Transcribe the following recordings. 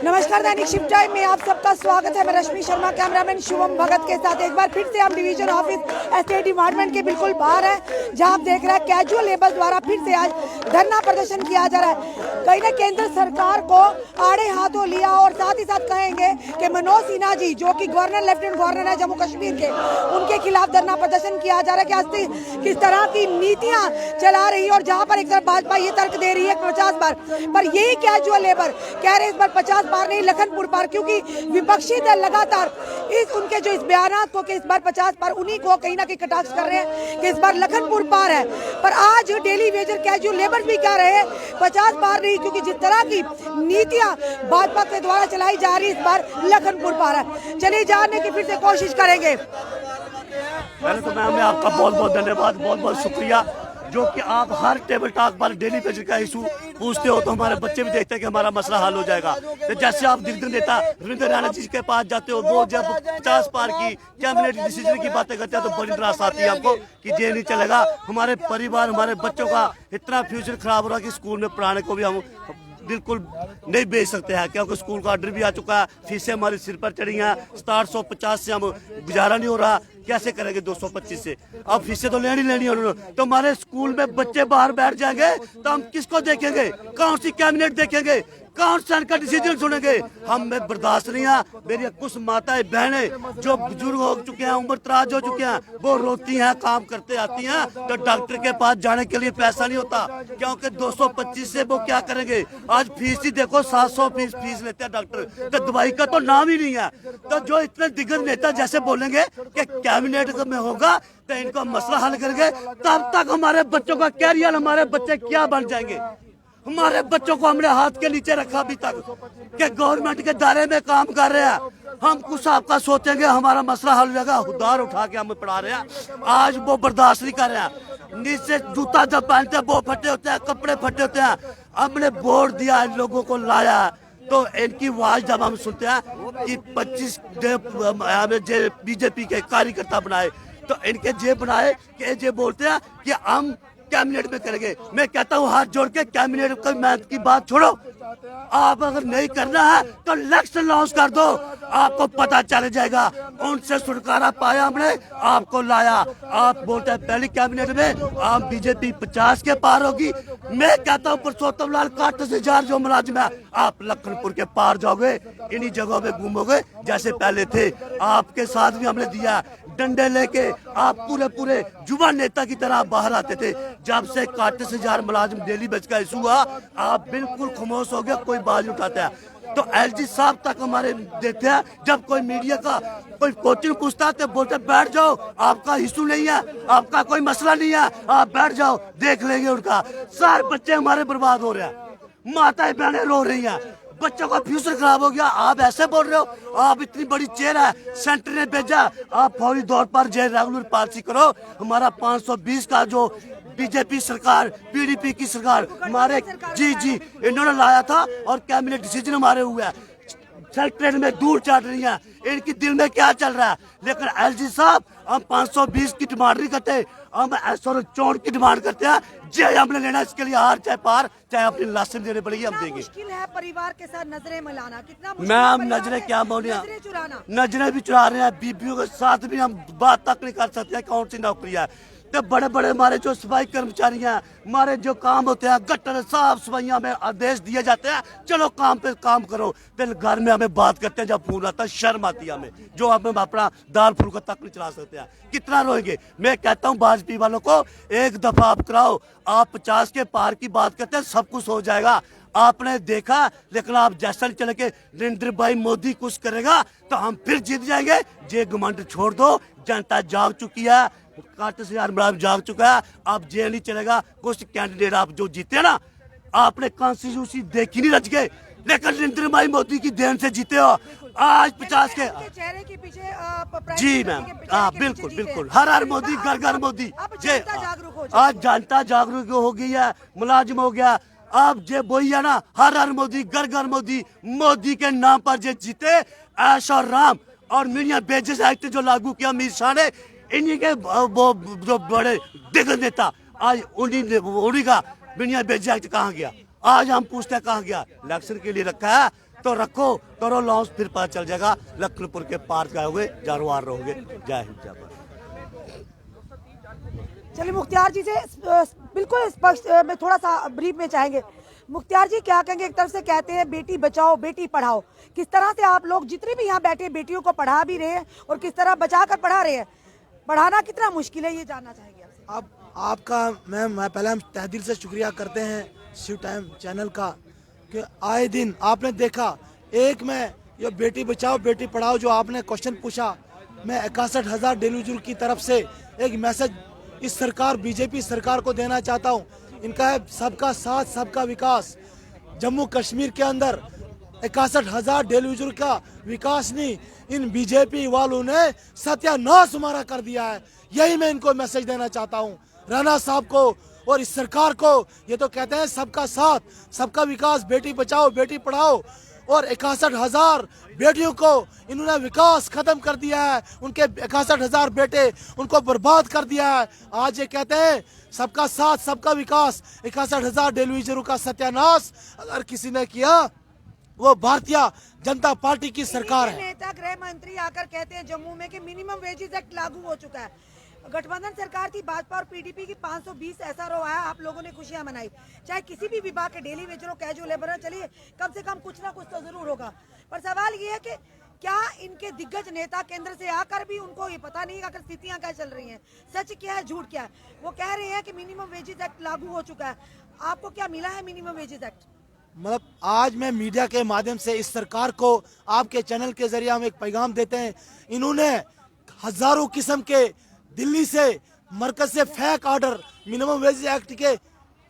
नमस्कार, दैनिक shift time में आप सबका स्वागत है। मैं रश्मि शर्मा, कैमरामैन शिवम भगत के साथ एक बार फिर से हम डिवीजन ऑफिस एस्टेट डिपार्टमेंट के बिल्कुल बाहर है, जहां आप देख रहे हैं कैजुअल लेबर द्वारा फिर से आज धरना प्रदर्शन किया जा रहा है। कहीं ना केंद्र सरकार को आड़े हाथों लिया और साथ ही साथ कहेंगे कि मनोज सिन्हा जी जो कि गवर्नर लेफ्टिनेंट गवर्नर है जम्मू कश्मीर के, उनके खिलाफ धरना प्रदर्शन किया जा रहा है कि किस तरह की नीतियां चला रही है। और जहां पर एक तरफ भाजपा ये तर्क दे रही है 50 बार, पर यही कैजुअल लेबर कह रहे इस बार 50 बार नहीं, लखनपुर पार, क्योंकि विपक्षी दल लगातार उनके जो इस बयानात को कि इस बार 50 पार, उन्हीं को कहीं ना कहीं कटाक्ष कर रहे हैं कि इस बार लखनपुर पार है। पर आज डेली वेजर कैजुअल लेबर भी कह रहे हैं 50 पार नहीं, क्योंकि जिस तरह की नीतियां भाजपा के द्वारा चलाई जा रही इस बार लखनपुर पार है। चलिए जानने की फिर से कोशिश करेंगे। पहले तो मैम आपका बहुत बहुत धन्यवाद, बहुत बहुत शुक्रिया जो कि आप हर टेबल टॉक पर डेली बेसिस का इशू पूछते हो, तो हमारे बच्चे भी देखते हैं कि हमारा मसला हल हो जाएगा। तो जैसे आप दिग्गज नेता रविंद्र राणा जी के पास जाते हो, वो जब 50 पार की कैबिनेट डिसीजन की बातें करते हैं तो बड़ी निराशा आती है हमको कि ये नहीं चलेगा। हमारे परिवार, हमारे बच्चों का इतना फ्यूचर खराब हो रहा है कि स्कूल में पढ़ाने को भी हम बिल्कुल नहीं भेज सकते हैं, क्योंकि स्कूल का ऑर्डर भी आ चुका है, फीसें हमारे सिर पर चढ़ी हैं। 750 से हम गुजारा नहीं हो रहा, कैसे करेंगे 225 से? अब फीसें तो लेनी लेनी है। तो हमारे स्कूल में बच्चे बाहर बैठ जाएंगे तो हम किसको देखेंगे? कौन सी कैबिनेट देखेंगे? कौन सा का डिसीजन सुनेंगे? हम में बर्दाश्त नहीं है। मेरी कुछ माताएं बहनें जो बुजुर्ग हो चुके हैं, उम्र दराज हो चुके हैं, वो रोती हैं, काम करते आती हैं, तो डॉक्टर के पास जाने के लिए पैसा नहीं होता, क्योंकि 225 से वो क्या करेंगे? आज फीस ही देखो 700 फीस लेते हैं डॉक्टर, तो दवाई का तो नाम ही नहीं है। तो जो इतने दिग्गज नेता जैसे बोलेंगे कि कैबिनेट में होगा तो इनको मसला हल करेंगे, तब तक हमारे बच्चों का कैरियर, हमारे बच्चे क्या बन जाएंगे? हमारे बच्चों को हमने हाथ के नीचे रखा अभी तक कि गवर्नमेंट के दायरे में काम कर रहे हैं। हम कुछ आपका सोचेंगे हमारा मसला हल हो जाएगा, उधार उठा के हमें पढ़ा रहे हैं। आज वो बर्दाश्त नहीं कर रहे हैं। नीचे जूता जब पहनते हैं वो फटे होते हैं, कपड़े फटे होते हैं। हमने वोट दिया, इन लोगों को लाया, तो इनकी आवाज जब हम सुनते हैं कि 25 बीजेपी के कार्यकर्ता बनाए, तो इनके जेब बनाए कि जे बोलते हैं कि हम कैबिनेट में करेंगे। मैं कहता हूँ हाथ जोड़ के कैबिनेट की बात छोड़ो। आप अगर नहीं करना है तो इलेक्शन लॉन्च कर दो, आपको पता चल जाएगा। उनसे छुटकारा पाया हमने, आपको लाया। आप बोलते हैं पहली कैबिनेट में आप बीजेपी 50 के पार होगी। मैं कहता हूँ पुरुषोत्तम लाल 60,000 जो मुलाजिम है, आप लखनपुर के पार जाओगे, इन्हीं जगहों में घूमोगे जैसे पहले थे। आपके साथ भी हमने दिया, डंडे लेके आप पूरे युवा नेता की तरह बाहर आते थे। जब से 60,000 मुलाजिम डेली बेच का इशू हुआ, आप बिल्कुल खामोश हो गया, कोई बात नहीं उठाता है। तो एलजी साहब तक हमारे देते हैं, जब कोई मीडिया का कोई क्वेश्चन पूछता है तो बोलते बैठ जाओ, आपका इशू नहीं है, आपका कोई मसला नहीं है, आप बैठ जाओ, देख लेंगे उनका। सारे बच्चे हमारे बर्बाद हो रहे हैं, माताएं बहनें रो रही हैं, बच्चों का फ्यूचर खराब हो गया। आप ऐसे बोल रहे हो? आप इतनी बड़ी चेयर है, सेंटर ने भेजा, आप फौरी तौर पर जे रेगुलर पॉलिसी करो। हमारा 520 का जो बीजेपी सरकार, पीडीपी की सरकार हमारे जी इन्होंने लाया था और कैबिनेट डिसीजन हमारे हुए हैं, सेक्रेटरीट में दूर चढ़ रही है। इनकी दिल में क्या चल रहा है? लेकिन एलजी साहब, हम 520 की डिमांड नहीं करते, हम 164 की डिमांड करते हैं। जे हमने लेना, इसके लिए हार चाहे पार, चाहे अपनी लाशें देने पड़ेगी, हम देंगे। मुश्किल है परिवार के साथ नजरें मिलाना, कितना मैम नजरें क्या बोलिए, नजरें भी चुरा रहे हैं, बीबियों के साथ भी हम बात तक नहीं कर सकते कौन सी नौकरी है। तो बड़े बड़े हमारे जो सफाई कर्मचारी हैं, हमारे जो काम होते हैं, गटर साफ सफाइयाँ में आदेश दिए जाते हैं, चलो काम पे काम करो, फिर घर में हमें बात करते हैं, जब फोन आता है शर्म आती है हमें, जो हमें अपना दाल फुल्का तक नहीं चला सकते हैं। कितना रोएंगे? मैं कहता हूँ भाजपा वालों को एक दफा आप कराओ। आप 50 के पार की बात करते हैं, सब कुछ हो जाएगा। आपने देखा, लेकिन आप जैसा चले के नरेंद्र भाई मोदी कुछ करेगा तो हम फिर जीत जाएंगे। जे घमंड छोड़ दो, जनता जाग चुकी है, 60,000 मुलाजिम जाग चुका है। अब जेल नहीं चलेगा। कुछ कैंडिडेट आप जो जीते ना, आपने कॉन्स्टिट्यूशन देखी नहीं रच गए, लेकिन नरेंद्र भाई मोदी की देन से जीते हो। आज 50 के चेहरे के पीछे जी मैम, हाँ बिल्कुल, हर हर मोदी, घर घर मोदी। जे आज जनता जागरूक हो गई है, मुलाजिम हो गया। अब जे वही है ना, हर हर मोदी, घर घर मोदी, मोदी के नाम पर जे जीते, ऐश और राम और मीडिया बेजिस एक्ट जो लागू किया अमित शाह ने, इन्हीं के वो जो बड़े दिग्गज नेता, आज उन्हीं का मीडिया बेजिस एक्ट कहाँ गया? आज हम पूछते हैं कहाँ गया? इलेक्शन के लिए रखा है तो रखो, करो लॉन्च, फिर पता चल जाएगा लखनपुर के पार जाओगे, जारवार रहोगे। जय हिंद जय भारत। चलिए मुख्तियार जी से बिल्कुल स्पष्ट में थोड़ा सा ब्रीफ में चाहेंगे। मुख्तियार जी क्या कहेंगे? एक तरफ से कहते हैं बेटी बचाओ बेटी पढ़ाओ, किस तरह से आप लोग जितने भी यहाँ बैठे बेटियों को पढ़ा भी रहे हैं और किस तरह बचा कर पढ़ा रहे हैं, पढ़ाना कितना मुश्किल है ये जानना चाहेंगे आपसे। अब आपका मैम पहले हम तहे दिल से शुक्रिया करते हैं शिव टाइम चैनल का कि आए दिन आपने देखा एक में ये बेटी बचाओ बेटी पढ़ाओ जो आपने क्वेश्चन पूछा, मैं 61,000 डेलीवेजर की तरफ से एक मैसेज इस सरकार बीजेपी सरकार को देना चाहता हूँ। इनका है सबका साथ सबका विकास। जम्मू कश्मीर के अंदर 61,000 डेलीवेजर का विकास नहीं, इन बीजेपी वालों ने सत्यानाश हमारा कर दिया है। यही मैं इनको मैसेज देना चाहता हूँ राणा साहब को और इस सरकार को। ये तो कहते हैं सबका साथ सबका विकास, बेटी बचाओ बेटी पढ़ाओ, और 61,000 बेटियों को इन्होंने विकास खत्म कर दिया है। उनके 61,000 बेटे उनको बर्बाद कर दिया है। आज ये कहते हैं सबका साथ सबका विकास, 61,000 डेलीवेजरों का सत्यानाश अगर किसी ने किया वो भारतीय जनता पार्टी की सरकार है। नेता गृह मंत्री आकर कहते हैं जम्मू में कि मिनिमम वेजेस एक्ट लागू हो चुका है। गठबंधन सरकार थी भाजपा और पीडीपी की 520 SRO आया, आप लोगों ने खुशियां मनाई। चाहे किसी भी विभाग के डेली वेजर हो, कैजुअल लेबर हो, चलिए कम से कम कुछ ना कुछ तो जरूर होगा। पर सवाल ये है कि क्या इनके दिग्गज नेता केंद्र से आकर भी उनको ये पता नहीं अगर स्थितियां क्या चल रही हैं, सच क्या है झूठ क्या है? वो कह रहे हैं कि मिनिमम वेजेस एक्ट लागू हो चुका है। आपको क्या मिला है मिनिमम वेजेस एक्ट? मतलब आज मैं मीडिया के माध्यम से इस सरकार को आपके चैनल के जरिए हम एक पैगाम देते हैं। इन्होंने हजारों किस्म के दिल्ली से मरकज से fake order, minimum wage act के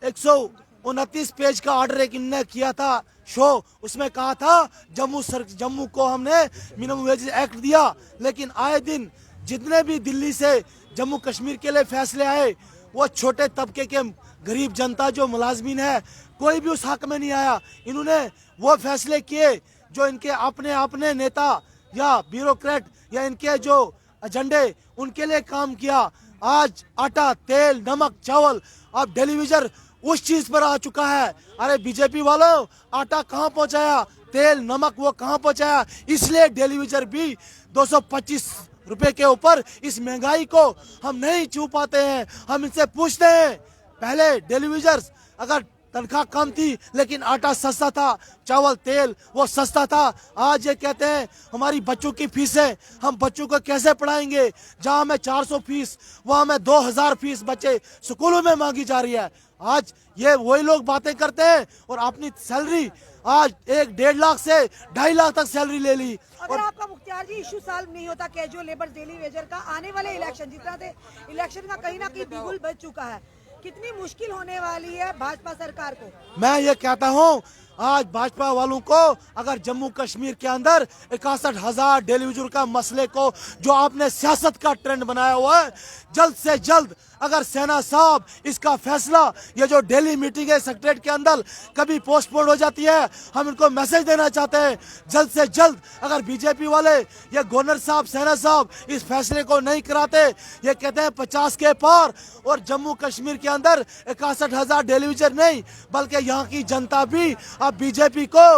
129 पेज का ऑर्डर एक इन्होंने किया था शो, उसमें कहा था जम्मू को हमने मिनिमम वेज एक्ट दिया। लेकिन आए दिन जितने भी दिल्ली से जम्मू कश्मीर के लिए फैसले आए वो छोटे तबके के गरीब जनता जो मुलाजमीन है कोई भी उस हक में नहीं आया। इन्होंने वो फैसले किए जो इनके अपने अपने नेता या ब्यूरोक्रेट या इनके जो एजेंडे उनके लिए काम किया। आज आटा तेल नमक चावल अब डेलीवेजर उस चीज पर आ चुका है। अरे बीजेपी वालों आटा कहाँ पहुँचाया, तेल नमक वो कहाँ पहुँचाया? इसलिए डेलीवेजर भी 225 रुपए के ऊपर इस महंगाई को हम नहीं छू पाते हैं। हम इनसे पूछते हैं पहले डेलीवेजर्स अगर तनख्वाह कम थी लेकिन आटा सस्ता था, चावल तेल वो सस्ता था। आज ये कहते हैं हमारी बच्चों की फीसें, हम बच्चों को कैसे पढ़ाएंगे? जहां हमें 400 फीस वहां हमें 2000 फीस बच्चे स्कूलों में मांगी जा रही है। आज ये वही लोग बातें करते हैं और अपनी सैलरी आज 1-1.5 लाख से 2.5 लाख तक सैलरी ले ली। अगर आपका मुख्तियार जी इशू सॉल्व नहीं होता कैजुअल लेबर डेली वेजर का, आने वाले इलेक्शन जिस तरह से इलेक्शन का कहीं ना कहीं बिगुल बज चुका है, कितनी मुश्किल होने वाली है भाजपा सरकार को? मैं ये कहता हूँ आज भाजपा वालों को अगर जम्मू कश्मीर के अंदर 61,000 डेलीवेजर का मसले को जो आपने सियासत का ट्रेंड बनाया हुआ है, जल्द से जल्द अगर सेना साहब इसका फैसला, ये जो डेली मीटिंग है सेक्रेटरीट के अंदर कभी पोस्टपोन हो जाती है, हम इनको मैसेज देना चाहते हैं जल्द से जल्द अगर बीजेपी वाले या गवर्नर साहब सेना साहब इस फैसले को नहीं कराते, ये कहते हैं 50 के पार और जम्मू कश्मीर के अंदर 61,000 डेलीवेजर नहीं बल्कि यहाँ की जनता भी अब बीजेपी को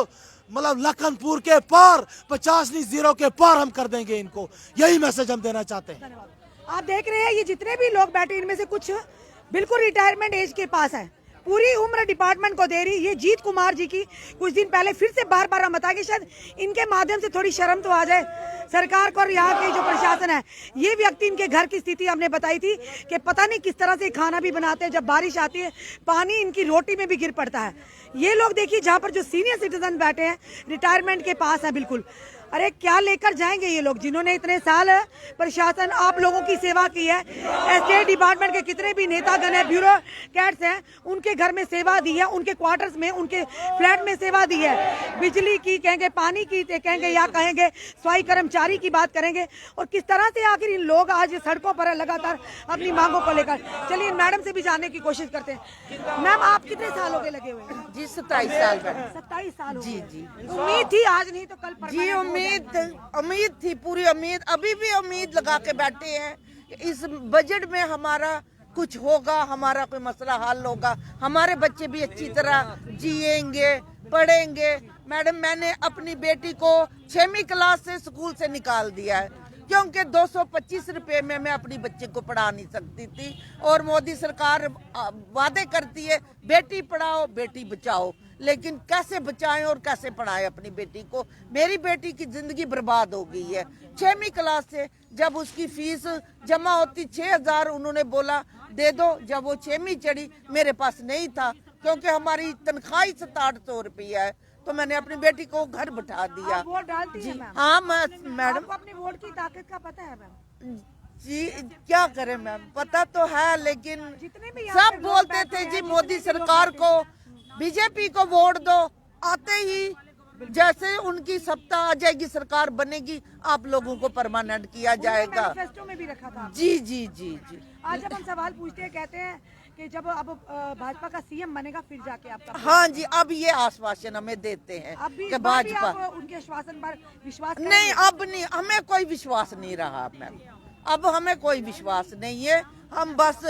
मतलब लखनपुर के पार 50 नहीं 0 के पार हम कर देंगे इनको। यही मैसेज हम देना चाहते हैं। आप देख रहे हैं ये जितने भी लोग बैठे इनमें से कुछ बिल्कुल रिटायरमेंट एज के पास है, पूरी उम्र डिपार्टमेंट को दे रही। ये जीत कुमार जी की कुछ दिन पहले फिर से बार बार हम बताएंगे, शायद इनके माध्यम से थोड़ी शर्म तो आ जाए सरकार को और यहाँ के जो प्रशासन है। ये व्यक्ति इनके घर की स्थिति हमने बताई थी कि पता नहीं किस तरह से खाना भी बनाते हैं, जब बारिश आती है पानी इनकी रोटी में भी गिर पड़ता है। ये लोग देखिए जहाँ पर जो सीनियर सिटीजन बैठे हैं रिटायरमेंट के पास है बिल्कुल। अरे क्या लेकर जाएंगे ये लोग जिन्होंने इतने साल प्रशासन आप लोगों की सेवा की है। स्टेट डिपार्टमेंट के कितने भी नेतागण हैं, ब्यूरोक्रेट्स हैं, उनके घर में सेवा दी है, उनके क्वार्टर्स में उनके फ्लैट में सेवा दी है। बिजली की कहेंगे, पानी की कहेंगे या कहेंगे सफाई कर्मचारी की बात करेंगे। और किस तरह से आखिर इन लोग आज सड़कों पर लगातार अपनी मांगों को लेकर। चलिए मैडम से भी जानने की कोशिश करते हैं। मैम आप कितने साल हो गए लगे हुए हैं? जी 27 साल। 27 साल हो जी गए। जी उम्मीद थी आज नहीं तो कल जी उम्मीद थी, पूरी उम्मीद, अभी भी उम्मीद लगा के बैठे हैं कि इस बजट में हमारा कुछ होगा, हमारा कोई मसला हल होगा, हमारे बच्चे भी अच्छी तरह जिएंगे, पढ़ेंगे। मैडम मैंने अपनी बेटी को 6वीं क्लास से स्कूल से निकाल दिया है क्योंकि 225 रुपए में मैं अपनी बच्चे को पढ़ा नहीं सकती थी। और मोदी सरकार वादे करती है बेटी पढ़ाओ बेटी बचाओ, लेकिन कैसे बचाएं और कैसे पढ़ाएं अपनी बेटी को। मेरी बेटी की जिंदगी बर्बाद हो गई है। 6वीं क्लास से जब उसकी फीस जमा होती 6,000 उन्होंने बोला दे दो, जब वो 6वीं चढ़ी मेरे पास नहीं था क्योंकि हमारी तनख्वाह ही 700-800 रुपया है, तो मैंने अपनी बेटी को घर बैठा दिया। आप वोट डालती हैं मैम? हाँ मैडम। आपको अपने वोट की ताकत का पता है मैम? जी क्या करें मैम, पता तो है, लेकिन जितने भी यहाँ पे सब लोग बोलते बैठे थे हैं, जी जितने मोदी भी लोग सरकार बैठे को बीजेपी को वोट दो, आते ही जैसे उनकी सत्ता आ जाएगी सरकार बनेगी आप लोगों को परमानेंट किया जाएगा। मैनिफेस्टो में भी रखा था। जी जी जी जी। आज जब हम सवाल पूछते हैं कहते हैं कि जब अब भाजपा का सीएम बनेगा फिर जाके आपका। हाँ जी, अब ये आश्वासन हमें देते हैं अब भी कि भाजपा भाजपा उनके आश्वासन पर विश्वास नहीं, अब नहीं, हमें कोई विश्वास नहीं रहा मैम, अब हमें कोई विश्वास नहीं है। हम बस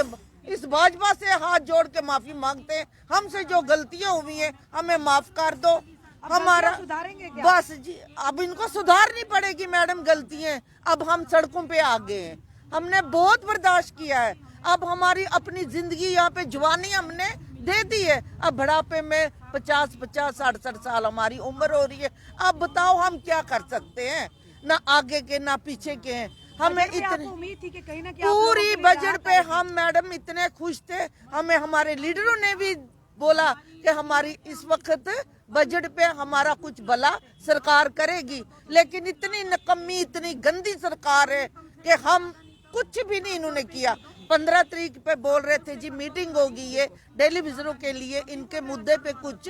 इस भाजपा से हाथ जोड़ के माफी मांगते हैं, हमसे जो गलतियां हुई हैं हमें माफ कर दो। हमारा सुधारेंगे क्या? बस जी, अब इनको सुधारनी पड़ेगी मैडम गलतियां। अब हम सड़कों पे आ गए हैं, हमने बहुत बर्दाश्त किया है। अब हमारी अपनी जिंदगी यहाँ पे जवानी हमने दे दी है, अब बुढ़ापे में 50-50 60 साल हमारी उम्र हो रही है। अब बताओ हम क्या कर सकते हैं, ना आगे के ना पीछे के हैं। हमें इतनी उम्मीद थी कि कहीं ना कहीं पूरी बजट पे हम मैडम इतने खुश थे। हमें हमारे लीडरों ने भी बोला कि हमारी इस वक्त बजट पे हमारा कुछ भला सरकार करेगी, लेकिन इतनी नकम्मी इतनी गंदी सरकार है कि हम कुछ भी नहीं इन्होंने किया। 15 तारीख पे बोल रहे थे जी मीटिंग होगी ये टेलीविजनों के लिए, इनके मुद्दे पे कुछ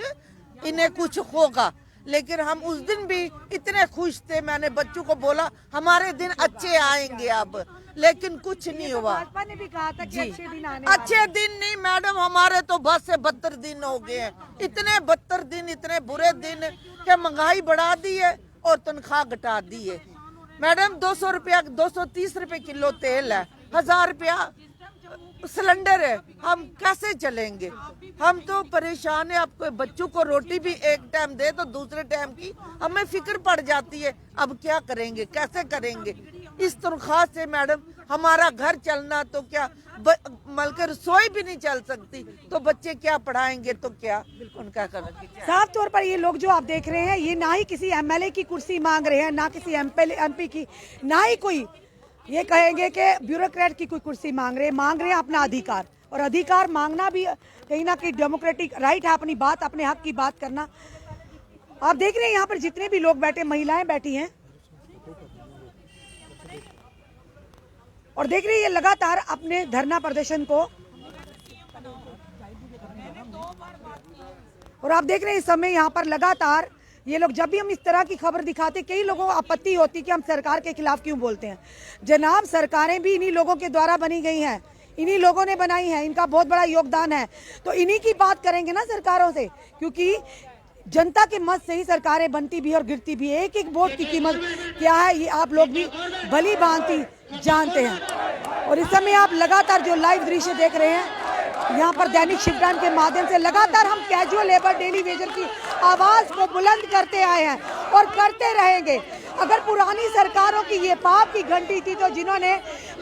इन्हें कुछ होगा, लेकिन हम उस दिन भी इतने खुश थे। मैंने बच्चों को बोला हमारे दिन अच्छे आएंगे अब, लेकिन कुछ नहीं हुआ। भाजपा ने भी कहा था कि जी अच्छे दिन आने अच्छे दिन नहीं मैडम, हमारे तो बस से 72 दिन हो गए हैं। इतने 72 दिन इतने बुरे दिन कि महंगाई बढ़ा दी है और तनख्वाह घटा दी है मैडम। 200 रुपया 230 रुपए किलो तेल है, 1000 रुपया सिलेंडर है, हम कैसे चलेंगे? हम तो परेशान है। आपको बच्चों को रोटी भी एक टाइम दे तो दूसरे टाइम की हमें फिक्र पड़ जाती है। अब क्या करेंगे, कैसे करेंगे? इस तनख्वाह से मैडम हमारा घर चलना तो क्या, बल्कि रसोई भी नहीं चल सकती, तो बच्चे क्या पढ़ाएंगे, तो क्या उनका करेंगे? साफ तौर पर ये लोग जो आप देख रहे हैं ये ना ही किसी एमएलए की कुर्सी मांग रहे हैं, ना किसी एमपी की, ना ही कोई ये कहेंगे कि ब्यूरोक्रेट की कोई कुर्सी मांग रहे हैं अपना अधिकार। और अधिकार मांगना भी कहीं ना कहीं डेमोक्रेटिक राइट है, अपनी बात अपने हक की बात करना। आप देख रहे हैं यहाँ पर जितने भी लोग बैठे, महिलाएं बैठी हैं और देख रहे हैं ये लगातार अपने धरना प्रदर्शन को। और आप देख रहे हैं इस समय यहाँ पर लगातार ये लोग, जब भी हम इस तरह की खबर दिखाते कई लोगों को आपत्ति होती कि हम सरकार के खिलाफ क्यों बोलते हैं। जनाब, सरकारें भी इन्हीं लोगों के द्वारा बनी गई हैं, इन्हीं लोगों ने बनाई है, इनका बहुत बड़ा योगदान है, तो इन्हीं की बात करेंगे ना सरकारों से, क्योंकि जनता के मत से ही सरकारें बनती भी और गिरती भी। एक एक वोट की कीमत क्या है ये आप लोग भी भली भांति जानते हैं। और इस समय आप लगातार जो लाइव दृश्य देख रहे हैं यहाँ पर दैनिक शिवटान के माध्यम से लगातार हम कैजुअल लेबर डेली वेजर की आवाज को बुलंद करते आए हैं और करते रहेंगे। अगर पुरानी सरकारों की ये पाप की घंटी थी तो जिन्होंने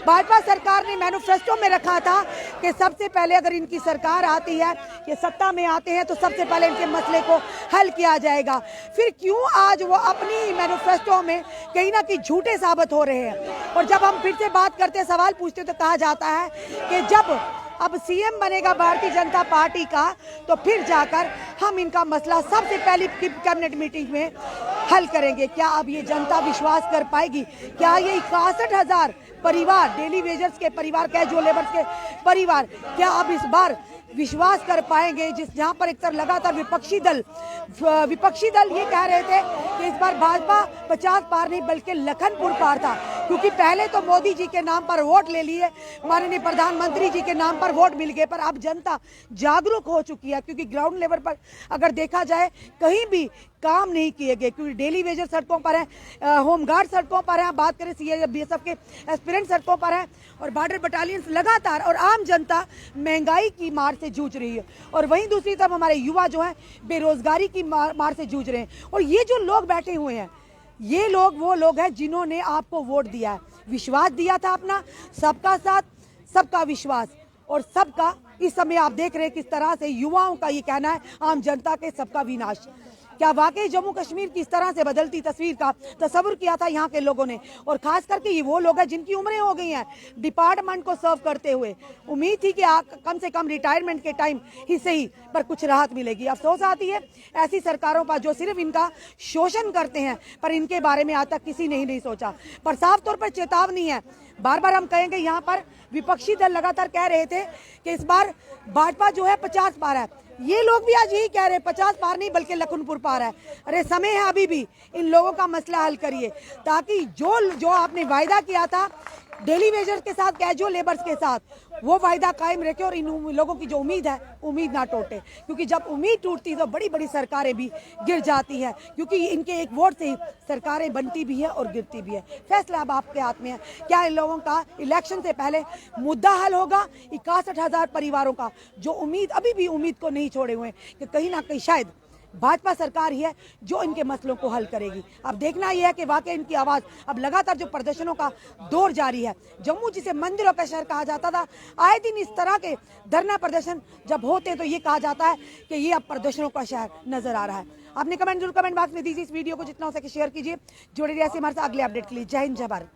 भाजपा सरकार ने मैनिफेस्टो में रखा था कि सबसे पहले अगर इनकी सरकार आती है, ये सत्ता में आते हैं तो सबसे पहले इनके मसले को हल किया जाएगा, फिर क्यों आज वो अपनी मैनिफेस्टो में कहीं ना कहीं झूठे साबित हो रहे हैं। और जब हम फिर से बात करते सवाल पूछते तो कहा जाता है कि जब अब सीएम बनेगा भारतीय जनता पार्टी का तो फिर जाकर हम इनका मसला सबसे पहली कैबिनेट मीटिंग में हल करेंगे। क्या अब ये जनता विश्वास कर पाएगी? क्या ये 61,000 परिवार, डेली वेजर्स के परिवार, कैजुअल लेबर्स के परिवार, क्या अब इस बार विश्वास कर पाएंगे? जहाँ पर एक तरफ लगातार विपक्षी दल ये कह रहे थे कि इस बार भाजपा 50 पार नहीं बल्कि लखनपुर पार था, क्योंकि पहले तो मोदी जी के नाम पर वोट ले लिए, माननीय प्रधानमंत्री जी के नाम पर वोट मिल गए, पर अब जनता जागरूक हो चुकी है, क्योंकि ग्राउंड लेवल पर अगर देखा जाए कहीं भी काम नहीं किए गए, क्योंकि डेली वेजर सड़कों पर है, होमगार्ड सड़कों पर है, बात करें सीए बीएसएफ के एस्पिरेंट सड़कों पर है, और बॉर्डर बटालियंस लगातार, और आम जनता महंगाई की मार से जूझ रही है, और वहीं दूसरी तरफ हमारे युवा जो हैं बेरोजगारी की मार से जूझ रहे हैं। और ये जो लोग बैठे हुए हैं, ये लोग वो लोग हैं जिन्होंने आपको वोट दिया है, विश्वास दिया था अपना, सबका साथ सबका विश्वास और सबका। इस समय आप देख रहे हैं किस तरह से युवाओं का ये कहना है आम जनता के सबका विनाश। क्या वाकई जम्मू कश्मीर की इस तरह से बदलती तस्वीर का तस्वुर किया था यहाँ के लोगों ने? और खास करके ये वो लोग हैं जिनकी उम्रें हो गई हैं डिपार्टमेंट को सर्व करते हुए। उम्मीद थी कि कम से कम रिटायरमेंट के टाइम ही सही पर कुछ राहत मिलेगी। अफसोस आती है ऐसी सरकारों पर जो सिर्फ इनका शोषण करते हैं, पर इनके बारे में आज तक किसी ने ही नहीं सोचा। पर साफ तौर पर चेतावनी है, बार बार हम कहेंगे, यहाँ पर विपक्षी दल लगातार कह रहे थे कि इस बार भाजपा जो है 50 पार है, ये लोग भी आज यही कह रहे हैं 50 पार नहीं बल्कि लखनपुर पार है। अरे समय है अभी भी, इन लोगों का मसला हल करिए, ताकि जो आपने वायदा किया था डेली वेजर्स के साथ, कैजुअल लेबर्स के साथ, वो वायदा कायम रखे और इन लोगों की जो उम्मीद है उम्मीद ना टूटे, क्योंकि जब उम्मीद टूटती तो बड़ी बड़ी सरकारें भी गिर जाती है, क्योंकि इनके एक वोट से ही सरकारें बनती भी है और गिरती भी है। फैसला अब आपके हाथ में है, क्या इन लोगों का इलेक्शन से पहले मुद्दा हल होगा 61,000 परिवारों का जो उम्मीद अभी भी उम्मीद को नहीं छोड़े हुए कि कहीं ना कहीं शायद भाजपा सरकार ही है जो इनके मसलों को हल करेगी। अब देखना यह है कि वाकई इनकी आवाज़, अब लगातार जो प्रदर्शनों का दौर जारी है, जम्मू जिसे मंदिरों का शहर कहा जाता था, आए दिन इस तरह के धरना प्रदर्शन जब होते हैं तो ये कहा जाता है कि ये अब प्रदर्शनों का शहर नजर आ रहा है। आपने कमेंट जरूर कमेंट बॉक्स में दीजिए, इस वीडियो को जितना हो सके शेयर कीजिए, जुड़े रहिए हमारे साथ अगले अपडेट के लिए। जय हिंद, जय भारत।